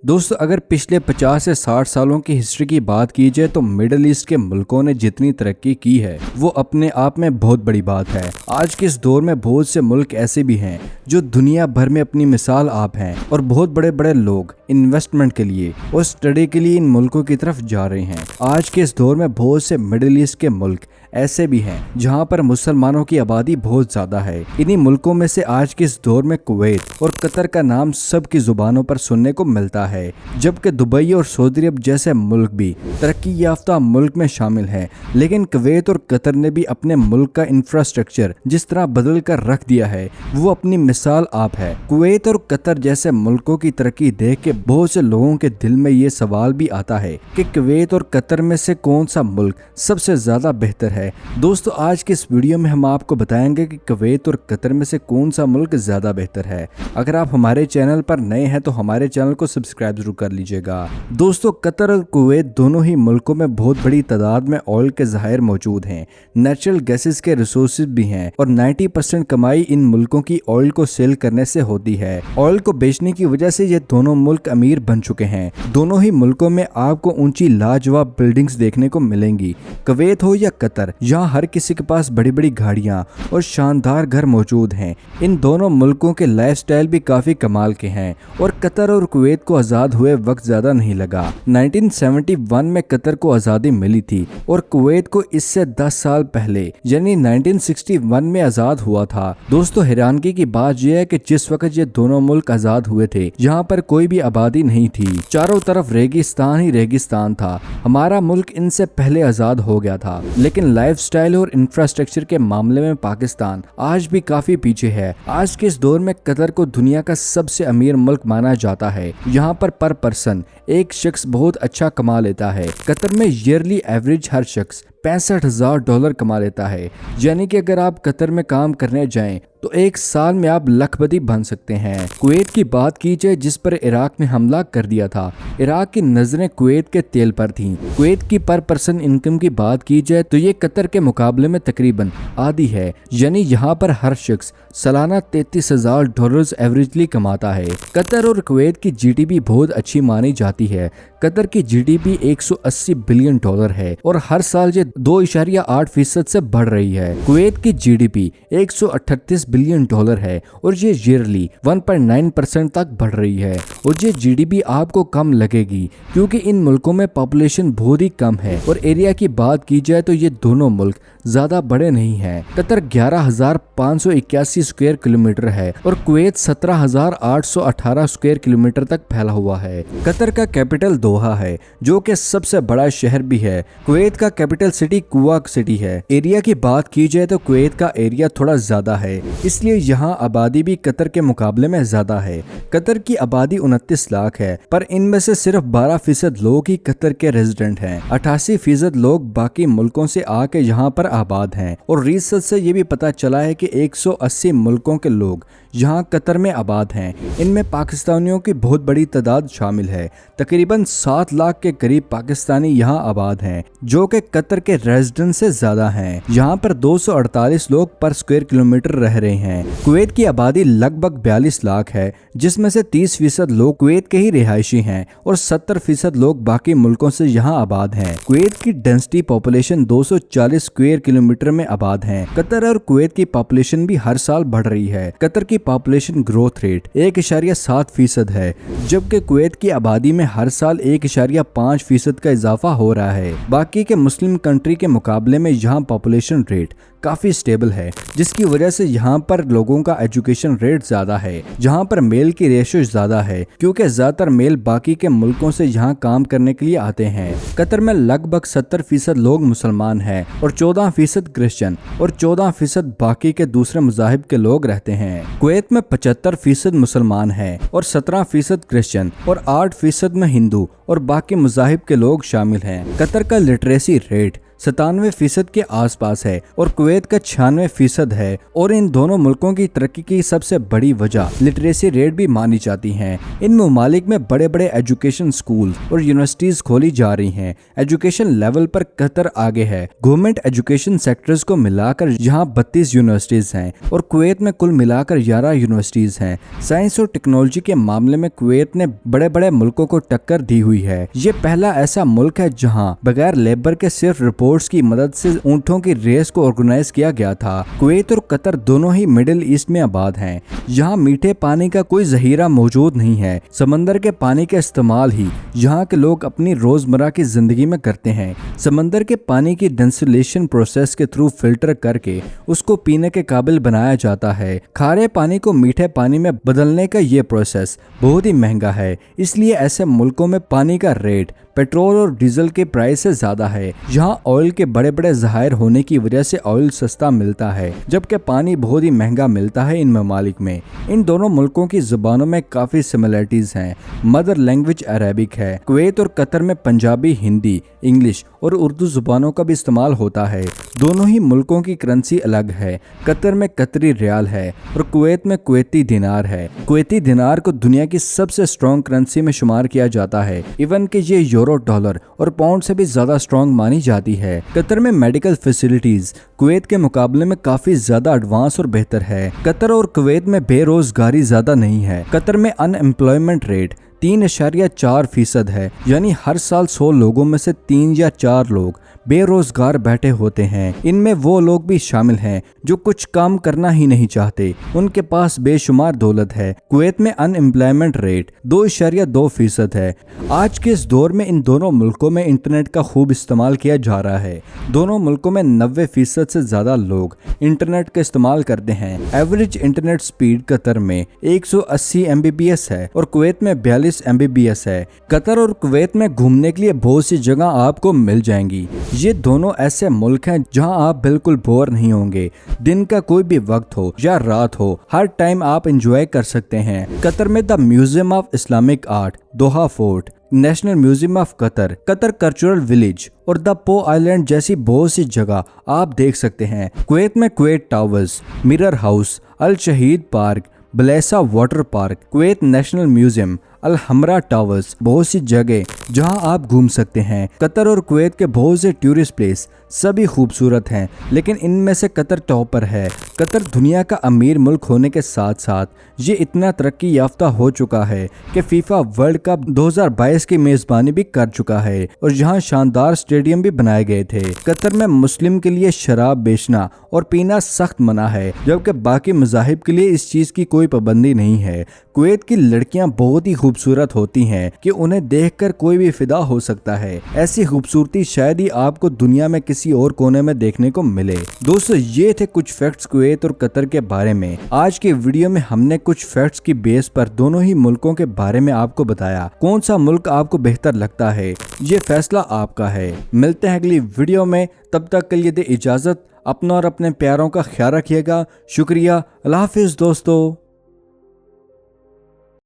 दोस्तों अगर पिछले 50 से 60 सालों की हिस्ट्री की बात की जाए तो मिडिल ईस्ट के मुल्कों ने जितनी तरक्की की है वो अपने आप में बहुत बड़ी बात है। आज के इस दौर में बहुत से मुल्क ऐसे भी हैं जो दुनिया भर में अपनी मिसाल आप हैं और बहुत बड़े बड़े लोग इन्वेस्टमेंट के लिए और स्टडी के लिए इन मुल्कों की तरफ जा रहे हैं। आज के इस दौर में बहुत से मिडिल ईस्ट के मुल्क ऐसे भी हैं जहां पर मुसलमानों की आबादी बहुत ज्यादा है। इन्हीं मुल्कों में से आज के इस दौर में कुवैत और कतर का नाम सबकी जुबानों पर सुनने को मिलता है, जबकि दुबई और सऊदी अरब जैसे मुल्क भी तरक्की याफ्ता मुल्क में शामिल हैं। लेकिन कुवैत और कतर ने भी अपने मुल्क का इंफ्रास्ट्रक्चर जिस तरह बदल कर रख दिया है वो अपनी मिसाल आप है। कुवैत और कतर जैसे मुल्कों की तरक्की देख के बहुत से लोगों के दिल में ये सवाल भी आता है कि कुवैत और कतर में से कौन सा मुल्क सबसे ज्यादा बेहतर है। दोस्तों आज के इस वीडियो में हम आपको बताएंगे कि कुवैत और कतर में से कौन सा मुल्क ज्यादा बेहतर है। अगर आप हमारे चैनल पर नए हैं तो हमारे चैनल को सब्सक्राइब जरूर कर लीजिएगा। दोस्तों कतर और कुवैत दोनों ही मुल्कों में बहुत बड़ी तादाद में ऑयल के ज़खायर मौजूद हैं, नेचुरल गैसेस के रिसोर्सेज भी हैं और 90% कमाई इन मुल्कों की ऑयल को सेल करने से होती है। ऑयल को बेचने की वजह से ये दोनों मुल्क अमीर बन चुके हैं। दोनों ही मुल्कों में आपको ऊंची लाजवाब बिल्डिंग्स देखने को मिलेंगी। कुवैत हो या कतर, यहाँ हर किसी के पास बड़ी बड़ी गाड़ियाँ और शानदार घर मौजूद हैं। इन दोनों मुल्कों के लाइफस्टाइल भी काफी कमाल के हैं और कतर और कुवैत को आजाद हुए वक्त ज्यादा नहीं लगा। 1971 में कतर को आजादी मिली थी और कुवैत को इससे 10 साल पहले यानी 1961 में आजाद हुआ था। दोस्तों हैरानगी की बात यह है कि जिस वक्त ये दोनों मुल्क आजाद हुए थे यहाँ पर कोई भी आबादी नहीं थी, चारों तरफ रेगिस्तान ही रेगिस्तान था। हमारा मुल्क इनसे पहले आजाद हो गया था, लेकिन लाइफस्टाइल और इंफ्रास्ट्रक्चर के मामले में पाकिस्तान आज भी काफी पीछे है। आज के इस दौर में कतर को दुनिया का सबसे अमीर मुल्क माना जाता है। यहाँ पर पर्सन एक शख्स बहुत अच्छा कमा लेता है। कतर में ईयरली एवरेज हर शख्स $65,000 कमा लेता है, यानी कि अगर आप कतर में काम करने जाएं तो एक साल में आप लखपति बन सकते हैं। कुवैत की बात की जाए जिस पर इराक ने हमला कर दिया था, इराक की नजरें कुवैत के तेल पर थीं। कुवैत की पर पर्सन इनकम की बात की जाए तो ये कतर के मुकाबले में तकरीबन आधी है, यानी यहाँ पर हर शख्स सालाना $33,000 एवरेजली कमाता है। कतर और कुवैत की जीडीपी बहुत अच्छी मानी जाती है। कतर की जीडीपी $180 बिलियन है और हर साल ये 2.8% से बढ़ रही है। कुवैत की जीडीपी $138 बिलियन है और ये ईयरली 1.9% तक बढ़ रही है। और ये जीडीपी आपको कम लगेगी क्योंकि इन मुल्कों में पॉपुलेशन बहुत ही कम है। और एरिया की बात की जाए तो ये दोनों मुल्क ज्यादा बड़े नहीं हैं। कतर 11,581 स्क्वायर किलोमीटर है और कुवैत 17,818 स्क्वायर किलोमीटर तक फैला हुआ है। कतर का कैपिटल दोहा है जो कि सबसे बड़ा शहर भी है। कुवैत का कैपिटल सिटी कुवा सिटी है। एरिया की बात की जाए तो कुवैत का एरिया थोड़ा ज्यादा है, इसलिए यहाँ आबादी भी कतर के मुकाबले में ज्यादा है। कतर की आबादी 29 लाख है, पर इनमें से सिर्फ 12% लोग ही कतर के रेजिडेंट हैं। 88% लोग बाकी मुल्कों से आके यहाँ पर आबाद हैं। और रिसर्च से ये भी पता चला है कि 180 मुल्कों के लोग यहाँ कतर में आबाद हैं। इनमें पाकिस्तानियों की बहुत बड़ी तादाद शामिल है। तकरीबन 7 लाख के करीब पाकिस्तानी यहाँ आबाद हैं, जो कि कतर के रेजिडेंट से ज्यादा हैं। यहाँ पर 248 लोग पर स्क्वायर किलोमीटर रह रहे हैं। कुवैत की आबादी लगभग 42 लाख है, जिसमें से 30% लोग कुवैत के ही रिहायशी हैं और 70% लोग बाकी मुल्कों से यहाँ आबाद हैं। कुवैत की डेंसिटी पॉपुलेशन 240 स्क्वायर किलोमीटर में आबाद है। कतर और कुवैत की पॉपुलेशन भी हर साल बढ़ रही है। कतर की पॉपुलेशन ग्रोथ रेट 1.7% है, जबकि कुवैत की आबादी में हर साल 1.5% का इजाफा हो रहा है। बाकी के मुस्लिम कंट्री के मुकाबले में यहाँ पॉपुलेशन रेट काफी स्टेबल है, जिसकी वजह से यहाँ पर लोगों का एजुकेशन रेट ज्यादा है। जहाँ पर मेल की रेशो ज्यादा है क्योंकि ज्यादातर मेल बाकी के मुल्कों से यहाँ काम करने के लिए आते हैं। कतर में लगभग 70% लोग मुसलमान हैं और 14% क्रिश्चियन और 14% बाकी के दूसरे मज़ाहिब के लोग रहते हैं। कुवैत में 75% मुसलमान हैं और 17% क्रिश्चियन और 8% में हिंदू और बाकी मज़ाहिब के लोग शामिल हैं। कतर का लिटरेसी रेट 97% के आसपास है और कुवैत का 96% है। और इन दोनों मुल्कों की तरक्की की सबसे बड़ी वजह लिटरेसी रेट भी मानी जाती है। इन ममालिक में बड़े बड़े एजुकेशन स्कूल और यूनिवर्सिटीज खोली जा रही हैं। एजुकेशन लेवल पर कतर आगे है। गवर्नमेंट एजुकेशन सेक्टर्स को मिलाकर यहाँ 32 यूनिवर्सिटीज हैं और कुवैत में कुल मिलाकर 11 यूनिवर्सिटीज हैं। साइंस और टेक्नोलॉजी के मामले में कुवैत ने बड़े बड़े मुल्कों को टक्कर दी हुई है। ये पहला ऐसा मुल्क है जहाँ बगैर लेबर के सिर्फ रिपोर्ट्स की मदद से ऊंटों की रेस को ऑर्गेनाइज किया गया था। कुवैत और कतर दोनों ही मिडिल ईस्ट में आबाद हैं। यहाँ मीठे पानी का कोई जहीरा मौजूद नहीं है। समंदर के पानी का इस्तेमाल ही यहाँ के लोग अपनी रोजमर्रा की जिंदगी में करते हैं। समंदर के पानी की डिस्टिलेशन प्रोसेस के थ्रू फिल्टर करके उसको पीने के काबिल बनाया जाता है। खारे पानी को मीठे पानी में बदलने का ये प्रोसेस बहुत ही महंगा है, इसलिए ऐसे मुल्कों में पानी का रेट पेट्रोल और डीजल के प्राइस से ज्यादा है। यहाँ ऑयल के बड़े बड़े ज़खायर होने की वजह से ऑयल सस्ता मिलता है, जबकि पानी बहुत ही महंगा मिलता है इन ममालिक में। इन दोनों मुल्कों की जुबानों में काफ़ी सिमिलरिटीज़ हैं। मदर लैंग्वेज अरेबिक है। कुवैत और कतर में पंजाबी, हिंदी, इंग्लिश और उर्दू जुबानों का भी इस्तेमाल होता है। दोनों ही मुल्कों की करेंसी अलग है। कतर में कतरी रियाल है और कुवैत में कुवैती दिनार है। कुवैती दिनार को दुनिया की सबसे स्ट्रॉन्ग करेंसी में शुमार किया जाता है, इवन कि ये यूरो, डॉलर और पाउंड से भी ज्यादा स्ट्रॉन्ग मानी जाती है। कतर में मेडिकल फैसिलिटीज कुवैत के मुकाबले में काफी ज्यादा एडवांस और बेहतर है। कतर और कुवैत में बेरोजगारी ज्यादा नहीं है। कतर में अनएम्प्लॉयमेंट रेट 3.4% है, यानी हर साल 100 लोगों में से 3 या 4 लोग बेरोजगार बैठे होते हैं। इनमें वो लोग भी शामिल हैं जो कुछ काम करना ही नहीं चाहते, उनके पास बेशुमार दौलत है। कुवैत में अनएम्प्लॉयमेंट रेट 2.2% है। आज के इस दौर में इन दोनों मुल्कों में इंटरनेट का खूब इस्तेमाल किया जा रहा है। दोनों मुल्कों में 90% से ज्यादा लोग इंटरनेट का इस्तेमाल करते हैं। एवरेज इंटरनेट स्पीड कतर में 180 MBPS है और कुवैत में 42 MBPS है। कतर और कुवैत में घूमने के लिए बहुत सी जगह आपको मिल जाएंगी। ये दोनों ऐसे मुल्क हैं जहां आप बिल्कुल बोर नहीं होंगे। दिन का कोई भी वक्त हो या रात हो, हर टाइम आप एंजॉय कर सकते हैं। कतर में the museum of Islamic art, Doha fort, national museum of Qatar, Qatar cultural village और द पो आइलैंड जैसी बहुत सी जगह आप देख सकते हैं। कुवैत में Kuwait Towers, Mirror House, Al Shaheed Park, बलेसा Water Park, Kuwait National Museum, Al Hamra Towers, बहुत सी जगह जहां आप घूम सकते हैं। कतर और कुवैत के बहुत से टूरिस्ट प्लेस सभी खूबसूरत हैं, लेकिन इनमें से कतर टॉप पर है। कतर दुनिया का अमीर मुल्क होने के साथ साथ ये इतना तरक्की याफ्ता हो चुका है कि फीफा वर्ल्ड कप 2022 की मेजबानी भी कर चुका है और यहाँ शानदार स्टेडियम भी बनाए गए थे। कतर में मुस्लिम के लिए शराब बेचना और पीना सख्त मना है, जबकि बाकी मज़ाहिब के लिए इस चीज़ की कोई पाबंदी नहीं है। कुवैत की लड़कियां बहुत ही खूबसूरत होती हैं कि उन्हें देखकर कोई भी फिदा हो सकता है। ऐसी खूबसूरती शायद ही आपको दुनिया में किसी और कोने में देखने को मिले। दोस्तों, ये थे कुछ फैक्ट्स कुवैत और कतर के बारे में। आज के वीडियो में हमने कुछ फैक्ट्स की बेस पर दोनों ही मुल्कों के बारे में आपको बताया। कौन सा मुल्क आपको बेहतर लगता है, ये फैसला आपका है। मिलते हैं अगली वीडियो में, तब तक के लिए दे इजाजत। अपना और अपने प्यारों का ख्याल रखिएगा। शुक्रिया। अल्लाह हाफिज दोस्तों।